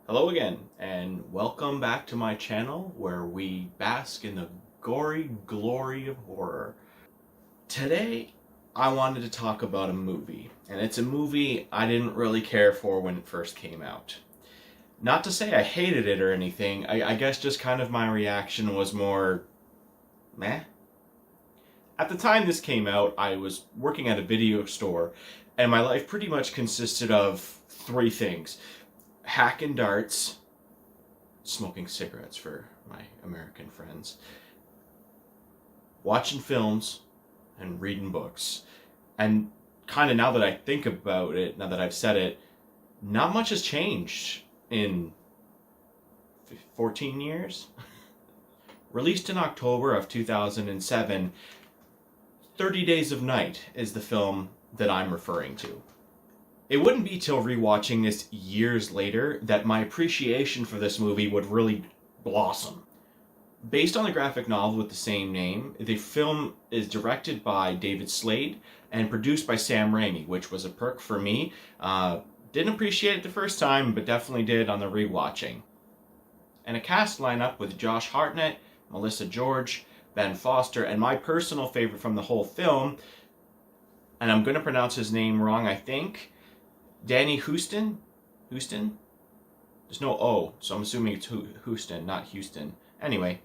Hello again, and welcome back to my channel where we bask in the gory glory of horror. Today, I wanted to talk about a movie, and it's a movie I didn't really care for when it first came out. Not to say I hated it or anything, I guess just kind of my reaction was more meh. At the time this came out, I was working at a video store, and my life pretty much consisted of three things: hacking darts, smoking cigarettes for my American friends, watching films, and reading books. And kind of now that I think about it, now that I've said it, not much has changed in 14 years. Released in October of 2007, 30 Days of Night is the film that I'm referring to. It wouldn't be till rewatching this years later that my appreciation for this movie would really blossom. Based on the graphic novel with the same name, the film is directed by David Slade and produced by Sam Raimi, which was a perk for me. Didn't appreciate it the first time, but definitely did on the rewatching. And a cast lineup with Josh Hartnett, Melissa George, Ben Foster, and my personal favorite from the whole film, and I'm going to pronounce his name wrong, I think, Danny Houston? Houston? There's no O, so I'm assuming it's Houston, not Houston. Anyway,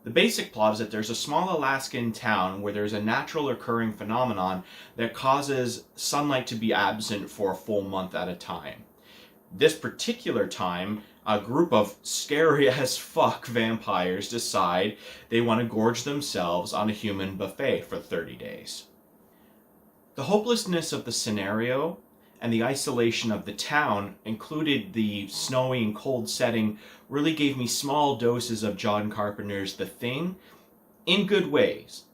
the basic plot is that there's a small Alaskan town where there's a natural occurring phenomenon that causes sunlight to be absent for a full month at a time. This particular time, a group of scary as fuck vampires decide they want to gorge themselves on a human buffet for 30 days. The hopelessness of the scenario and the isolation of the town, included the snowy and cold setting, really gave me small doses of John Carpenter's The Thing, in good ways.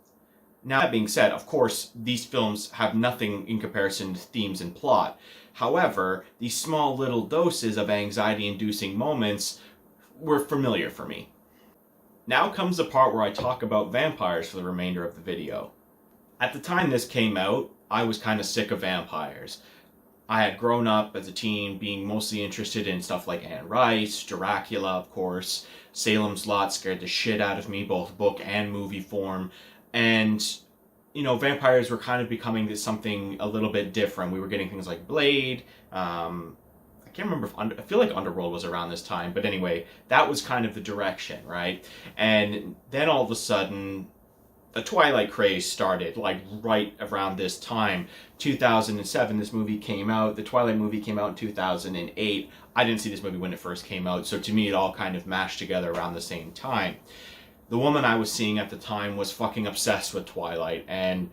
Now, that being said, of course, these films have nothing in comparison to themes and plot. However, these small little doses of anxiety-inducing moments were familiar for me. Now comes the part where I talk about vampires for the remainder of the video. At the time this came out, I was kind of sick of vampires. I had grown up as a teen being mostly interested in stuff like Anne Rice, Dracula, of course. Salem's Lot scared the shit out of me, both book and movie form. And, vampires were kind of becoming something a little bit different. We were getting things like Blade. I can't remember I feel like Underworld was around this time. But anyway, that was kind of the direction, right? And then all of a sudden, the Twilight craze started, like right around this time. 2007, this movie came out. The Twilight movie came out in 2008. I didn't see this movie when it first came out, so to me it all kind of mashed together around the same time. The woman I was seeing at the time was fucking obsessed with Twilight, and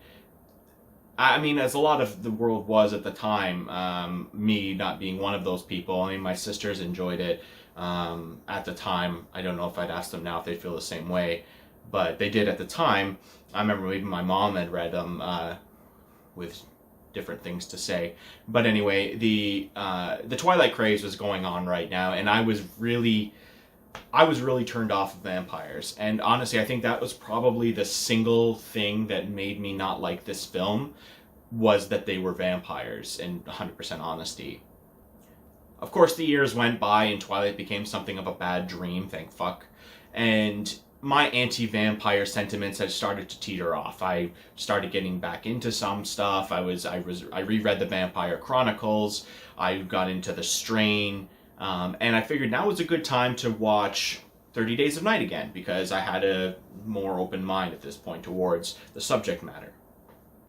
I mean, as a lot of the world was at the time, me not being one of those people. I mean, my sisters enjoyed it at the time. I don't know if I'd ask them now if they feel the same way, but they did at the time. I remember even my mom had read them with different things to say. But anyway, the Twilight craze was going on right now, and I was really turned off of vampires. And honestly, I think that was probably the single thing that made me not like this film, was that they were vampires, in 100% honesty. Of course, the years went by and Twilight became something of a bad dream, thank fuck. And my anti-vampire sentiments had started to teeter off. I started getting back into some stuff. I reread the Vampire Chronicles. I got into The Strain, and I figured now was a good time to watch 30 Days of Night again, because I had a more open mind at this point towards the subject matter.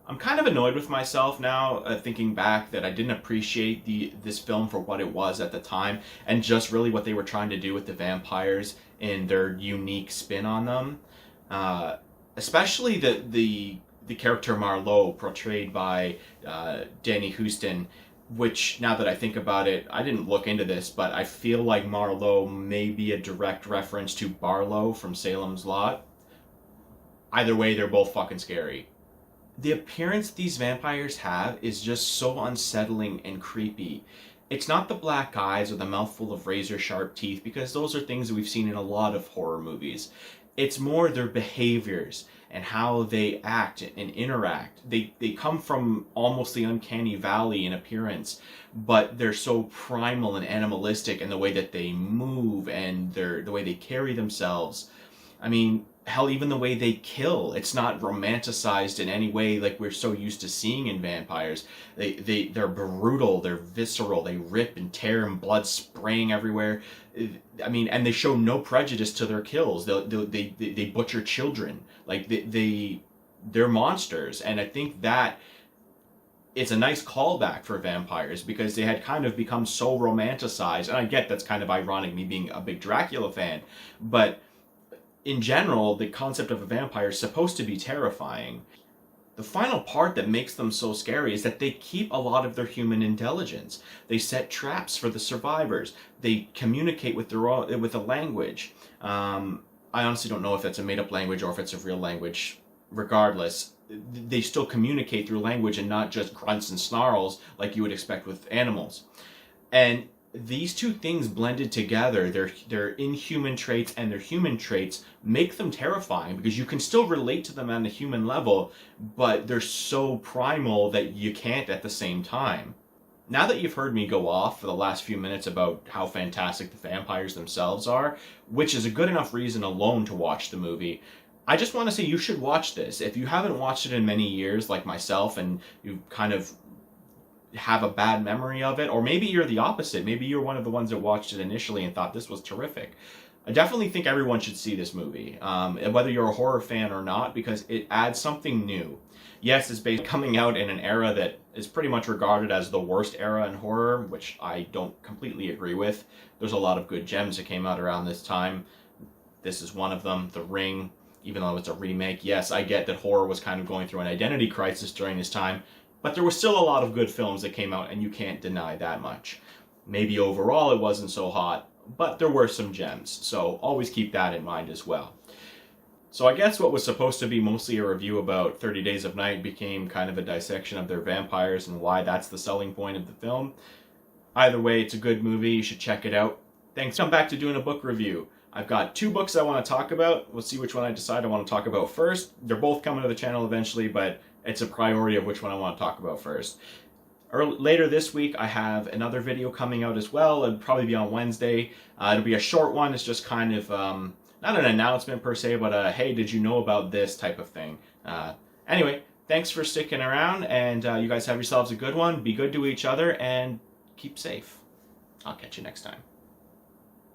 I'm kind of annoyed with myself now, thinking back, that I didn't appreciate this film for what it was at the time, and just really what they were trying to do with the vampires and their unique spin on them. Especially the character Marlowe, portrayed by Danny Houston, which, now that I think about it, I didn't look into this, but I feel like Marlowe may be a direct reference to Barlow from Salem's Lot. Either way, they're both fucking scary. The appearance these vampires have is just so unsettling and creepy. It's not the black eyes or the mouthful of razor-sharp teeth, because those are things that we've seen in a lot of horror movies. It's more their behaviors. and how they act and interact. They come from almost the uncanny valley in appearance, but they're so primal and animalistic in the way that they move and the way they carry themselves. I mean, hell, even the way they kill, it's not romanticized in any way like we're so used to seeing in vampires. They're brutal, they're visceral, they rip and tear and blood spraying everywhere. I mean, and they show no prejudice to their kills. They butcher children. Like, they're monsters. And I think that it's a nice callback for vampires because they had kind of become so romanticized. And I get that's kind of ironic, me being a big Dracula fan, but in general, the concept of a vampire is supposed to be terrifying. The final part that makes them so scary is that they keep a lot of their human intelligence. They set traps for the survivors. They communicate with a language. I honestly don't know if that's a made-up language or if it's a real language. Regardless, they still communicate through language and not just grunts and snarls like you would expect with animals. And these two things blended together, their inhuman traits and their human traits, make them terrifying because you can still relate to them on a human level, but they're so primal that you can't at the same time. Now that you've heard me go off for the last few minutes about how fantastic the vampires themselves are, which is a good enough reason alone to watch the movie, I just want to say you should watch this. If you haven't watched it in many years, like myself, and you kind of have a bad memory of it, or maybe you're the opposite. Maybe you're one of the ones that watched it initially and thought this was terrific. I definitely think everyone should see this movie, whether you're a horror fan or not, because it adds something new. Yes, it's based coming out in an era that is pretty much regarded as the worst era in horror, which I don't completely agree with. There's a lot of good gems that came out around this time. This is one of them. The Ring, even though it's a remake. Yes, I get that horror was kind of going through an identity crisis during this time, but there were still a lot of good films that came out, and you can't deny that much. Maybe overall it wasn't so hot, but there were some gems, so always keep that in mind as well. So I guess what was supposed to be mostly a review about 30 Days of Night became kind of a dissection of their vampires and why that's the selling point of the film. Either way, it's a good movie, you should check it out. Thanks. Come back to doing a book review. I've got 2 books I want to talk about. We'll see which one I decide I want to talk about first. They're both coming to the channel eventually, but it's a priority of which one I want to talk about first. Later this week, I have another video coming out as well. It'll probably be on Wednesday. It'll be a short one. It's just kind of, not an announcement per se, but a, hey, did you know about this type of thing. Anyway, thanks for sticking around, and you guys have yourselves a good one. Be good to each other, and keep safe. I'll catch you next time.